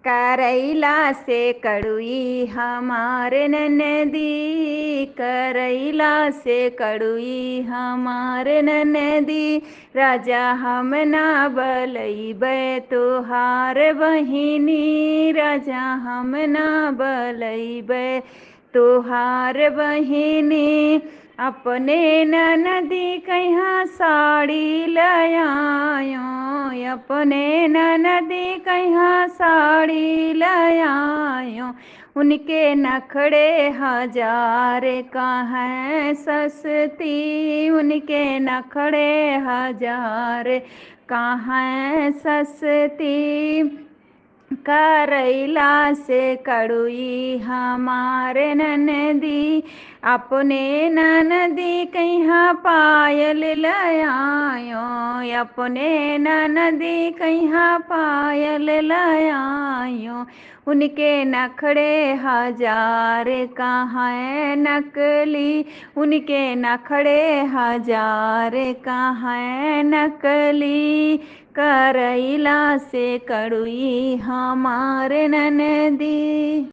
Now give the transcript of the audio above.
करैला से कड़ुई हमारे ननदी, करैला से कड़ुई हमारे ननदी। राजा हम ना बलैबै तुहार बहिनी, राजा हम ना बलैबै तुहार बहिनी। अपने ननदी कहाँ साड़ी लयायो, अपने ननदी कहाँ साड़ी लयायो। उनके नखड़े हजार कहाँ सस्ती, उनके नखड़े हजार कहाँ सस्ती। करैला से कड़ुई हमारे ननदी, अपने ननदी कहाँ पायल लयायो, अपने ननदी कहाँ पायल लयायो। उनके नखड़े हजार कहाँ नकली, उनके नखड़े हजार कहाँ नकली। करैला से कड़ुई हमारे ननदी।